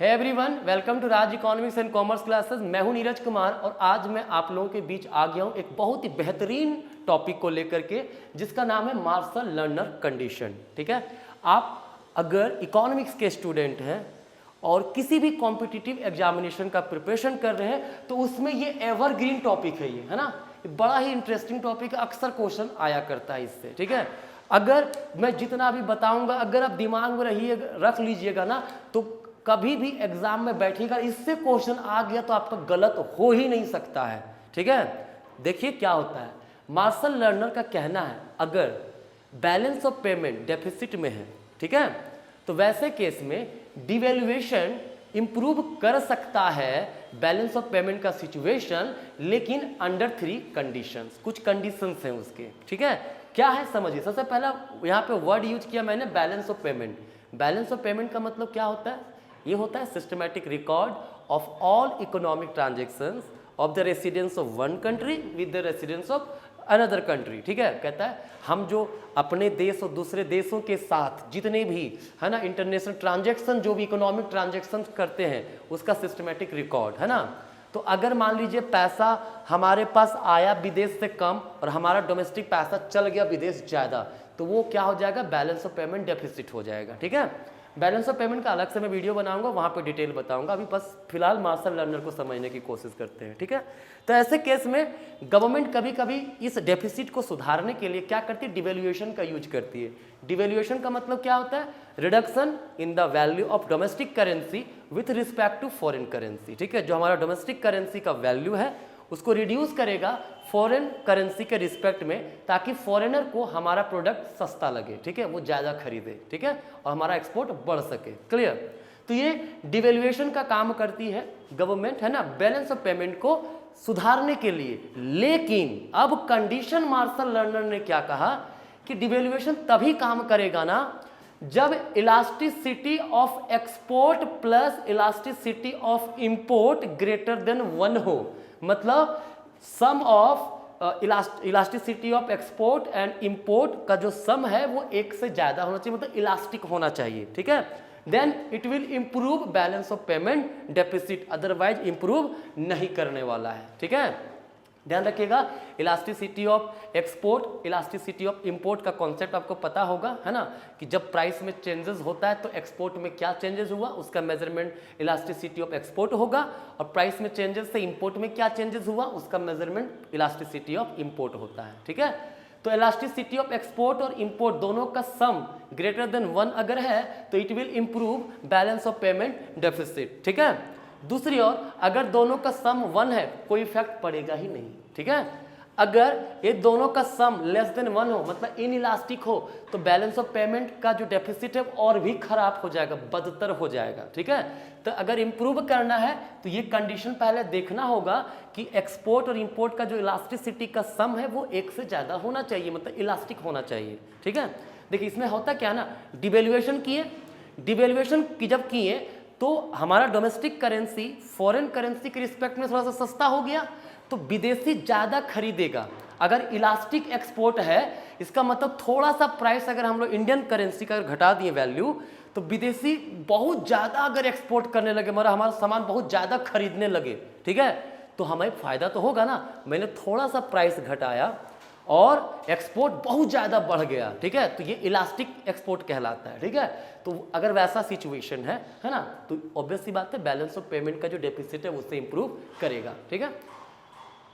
Hey everyone, welcome to Raj economics and commerce classes. मैं हूं नीरज कुमार और आज मैं आप लोगों के बीच आ गया हूं एक बहुत ही बेहतरीन टॉपिक को लेकर के, जिसका नाम है मार्शल लर्नर कंडीशन। ठीक है, आप अगर इकोनॉमिक्स के स्टूडेंट हैं और किसी भी कॉम्पिटिटिव एग्जामिनेशन का प्रिपरेशन कर रहे हैं तो उसमें ये एवरग्रीन टॉपिक है, ये है ना, बड़ा ही इंटरेस्टिंग टॉपिक है, अक्सर क्वेश्चन आया करता है इससे। ठीक है, अगर मैं जितना भी बताऊंगा अगर आप दिमाग में रख लीजिएगा ना, तो कभी भी एग्जाम में बैठेगा इससे क्वेश्चन आ गया तो आपका गलत हो ही नहीं सकता है। ठीक है, देखिए क्या होता है। मार्शल लर्नर का कहना है अगर बैलेंस ऑफ पेमेंट डेफिसिट में है, ठीक है, तो वैसे केस में डिवैल्यूएशन इंप्रूव कर सकता है बैलेंस ऑफ पेमेंट का सिचुएशन, लेकिन अंडर 3 कंडीशंस। कुछ कंडीशंस हैं उसके। ठीक है, क्या है समझिए। सबसे पहला यहाँ पे वर्ड यूज किया मैंने, balance of payment. Balance of payment का मतलब क्या होता है? ये होता है systematic record of all economic transactions of the residence of one country with the residence of another country. ठीक है, कहता है हम जो अपने देश और दूसरे देशों के साथ जितने भी है ना इंटरनेशनल ट्रांजेक्शन, जो भी इकोनॉमिक ट्रांजेक्शन करते हैं उसका सिस्टमैटिक रिकॉर्ड है ना। तो अगर मान लीजिए पैसा हमारे पास आया विदेश से कम और हमारा डोमेस्टिक पैसा चल गया विदेश ज़्यादा, तो वो क्या हो जाएगा? बैलेंस ऑफ पेमेंट डेफिसिट हो जाएगा। ठीक है, बैलेंस ऑफ पेमेंट का अलग से मैं वीडियो बनाऊंगा, वहाँ पे डिटेल बताऊंगा। अभी बस फिलहाल मार्शल लर्नर को समझने की कोशिश करते हैं। ठीक है, तो ऐसे केस में गवर्नमेंट कभी कभी इस डेफिसिट को सुधारने के लिए क्या करती है? डिवैल्यूएशन का यूज करती है। डिवैल्यूएशन का मतलब क्या होता है? Reduction in the value of domestic currency with respect to foreign currency. ठीक है, जो हमारा डोमेस्टिक करेंसी का वैल्यू है उसको रिड्यूस करेगा फॉरेन करेंसी के रिस्पेक्ट में, ताकि फॉरेनर को हमारा प्रोडक्ट सस्ता लगे। ठीक है, वो ज़्यादा खरीदे। ठीक है, और हमारा एक्सपोर्ट बढ़ सके। क्लियर? तो ये डिवैल्यूएशन का काम करती है गवर्नमेंट, है ना, बैलेंस ऑफ पेमेंट को सुधारने के लिए। लेकिन अब कंडीशन मार्शल लर्नर ने क्या कहा कि डिवैल्यूएशन तभी काम करेगा ना जब elasticity of export plus elasticity of import greater than 1 हो। मतलब sum of elasticity of export and import का जो सम है वो 1 से ज़्यादा होना चाहिए, मतलब इलास्टिक होना चाहिए। ठीक है, then it will improve balance of payment deficit, otherwise improve नहीं करने वाला है। ठीक है, ध्यान रखिएगा। Elasticity of export, elasticity of import का कॉन्सेप्ट आपको पता होगा, है ना, कि जब प्राइस में चेंजेस होता है तो एक्सपोर्ट में क्या चेंजेस हुआ उसका मेजरमेंट इलास्टिसिटी ऑफ एक्सपोर्ट होगा, और प्राइस में चेंजेस से इंपोर्ट में क्या चेंजेस हुआ उसका मेजरमेंट इलास्टिसिटी ऑफ इंपोर्ट होता है। ठीक है, तो इलास्टिसिटी ऑफ एक्सपोर्ट और इंपोर्ट दोनों का सम ग्रेटर देन 1 अगर है तो it will improve balance of payment deficit. ठीक है, दूसरी ओर अगर दोनों का सम 1 है कोई इफेक्ट पड़ेगा ही नहीं। ठीक है, अगर ये दोनों का सम लेस देन 1 हो, मतलब इनइलास्टिक हो, तो बैलेंस ऑफ पेमेंट का जो डेफिसिट है और भी खराब हो जाएगा, बदतर हो जाएगा। ठीक है, तो अगर इंप्रूव करना है तो ये कंडीशन पहले देखना होगा कि एक्सपोर्ट और इंपोर्ट का जो इलास्टिसिटी का सम है वो 1 से ज़्यादा होना चाहिए, मतलब इलास्टिक होना चाहिए। ठीक है, देखिए इसमें होता क्या ना, डिवैल्यूएशन किए, डिवैल्यूएशन की जब किए तो हमारा डोमेस्टिक करेंसी फॉरेन करेंसी के रिस्पेक्ट में थोड़ा सा सस्ता हो गया, तो विदेशी ज़्यादा खरीदेगा। अगर इलास्टिक एक्सपोर्ट है इसका मतलब थोड़ा सा प्राइस अगर हम लोग इंडियन करेंसी का घटा दिए वैल्यू, तो विदेशी बहुत ज़्यादा अगर एक्सपोर्ट करने लगे, मतलब हमारा सामान बहुत ज़्यादा खरीदने लगे, ठीक है, तो हमें फ़ायदा तो होगा ना। मैंने थोड़ा सा प्राइस घटाया और एक्सपोर्ट बहुत ज़्यादा बढ़ गया। ठीक है, तो ये इलास्टिक एक्सपोर्ट कहलाता है। ठीक है, तो अगर वैसा सिचुएशन है ना, तो ऑब्वियस सी बात है बैलेंस ऑफ पेमेंट का जो डेफिसिट है उससे इंप्रूव करेगा। ठीक है,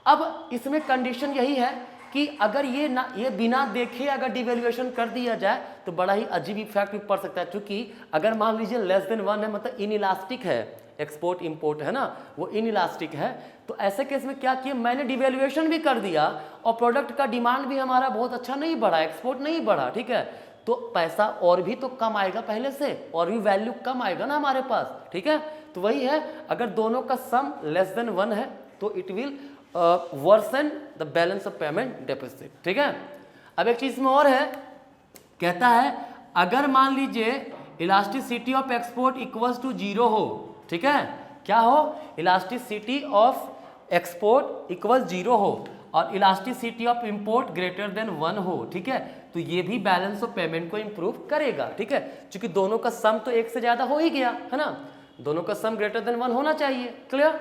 अब इसमें कंडीशन यही है कि अगर ये बिना देखे अगर डिवैल्यूएशन कर दिया जाए तो बड़ा ही अजीब इफेक्ट भी पड़ सकता है, क्योंकि अगर मान लीजिए लेस देन 1 है, मतलब इनइलास्टिक है, एक्सपोर्ट इंपोर्ट है ना वो इनइलास्टिक है, तो ऐसे केस में क्या किया, मैंने डिवैल्यूएशन भी कर दिया और प्रोडक्ट का डिमांड भी हमारा बहुत अच्छा नहीं बढ़ा, एक्सपोर्ट नहीं बढ़ा। ठीक है, तो पैसा और भी तो कम आएगा पहले से, और भी वैल्यू कम आएगा ना हमारे पास। ठीक है, तो वही है, अगर दोनों का सम लेस देन 1 है तो it will worsen the balance of payment deficit. ठीक है, अब एक चीज में और है, कहता है अगर मान लीजिए elasticity of export equals to 0 हो, ठीक है, क्या हो, इलास्टिसिटी ऑफ एक्सपोर्ट इक्वल 0 हो और elasticity of import greater than 1 हो, ठीक है, तो ये भी बैलेंस ऑफ पेमेंट को इंप्रूव करेगा। ठीक है, क्योंकि दोनों का सम तो 1 से ज़्यादा हो ही गया, है ना। दोनों का सम ग्रेटर देन 1 होना चाहिए। क्लियर।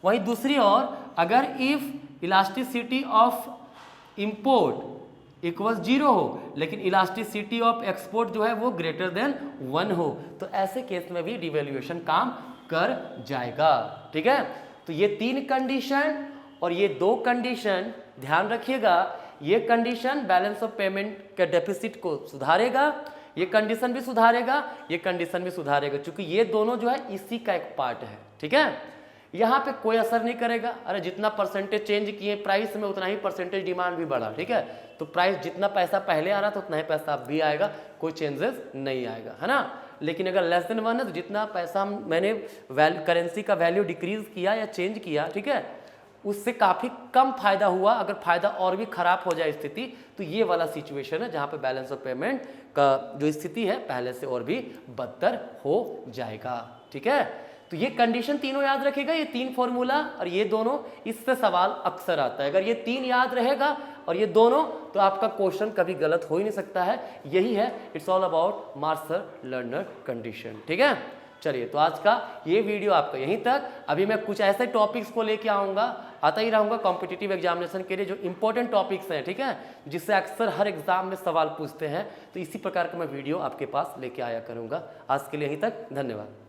वहीं दूसरी ओर अगर if elasticity of import equal 0 हो लेकिन इलास्टिसिटी ऑफ एक्सपोर्ट जो है वो ग्रेटर देन 1 हो, तो ऐसे केस में भी डिवैल्यूएशन काम कर जाएगा। ठीक है, तो ये 3 कंडीशन और ये 2 कंडीशन ध्यान रखिएगा। ये कंडीशन बैलेंस ऑफ पेमेंट के डेफिसिट को सुधारेगा, ये कंडीशन भी सुधारेगा, ये कंडीशन भी सुधारेगा, क्योंकि ये दोनों जो है इसी का एक पार्ट है। ठीक है, यहाँ पे कोई असर नहीं करेगा। अरे जितना परसेंटेज चेंज किए प्राइस में उतना ही परसेंटेज डिमांड भी बढ़ा। ठीक है, तो प्राइस जितना पैसा पहले आ रहा था उतना ही पैसा अब भी आएगा, कोई चेंजेस नहीं आएगा, है ना। लेकिन अगर लेस देन 1 है तो जितना पैसा मैंने करेंसी का वैल्यू डिक्रीज किया या चेंज किया, ठीक है, उससे काफ़ी कम फायदा हुआ। अगर फायदा और भी खराब हो जाए स्थिति, तो ये वाला सिचुएशन है जहाँ पे बैलेंस ऑफ पेमेंट का जो स्थिति है पहले से और भी बदतर हो जाएगा। ठीक है, तो ये कंडीशन तीनों याद रखिएगा, ये 3 फॉर्मूला और ये दोनों, इससे सवाल अक्सर आता है। अगर ये 3 याद रहेगा और ये दोनों, तो आपका क्वेश्चन कभी गलत हो ही नहीं सकता है। यही है, it's all about Marshall Lerner condition. ठीक है, चलिए, तो आज का ये वीडियो आपका यहीं तक। अभी मैं कुछ ऐसे टॉपिक्स को लेके आता ही रहूँगा कॉम्पिटिटिव एग्जामिनेशन के लिए, जो इंपॉर्टेंट टॉपिक्स हैं, ठीक है, जिससे अक्सर हर एग्जाम में सवाल पूछते हैं। तो इसी प्रकार का मैं वीडियो आपके पास लेके आया करूँगा। आज के लिए यहीं तक, धन्यवाद।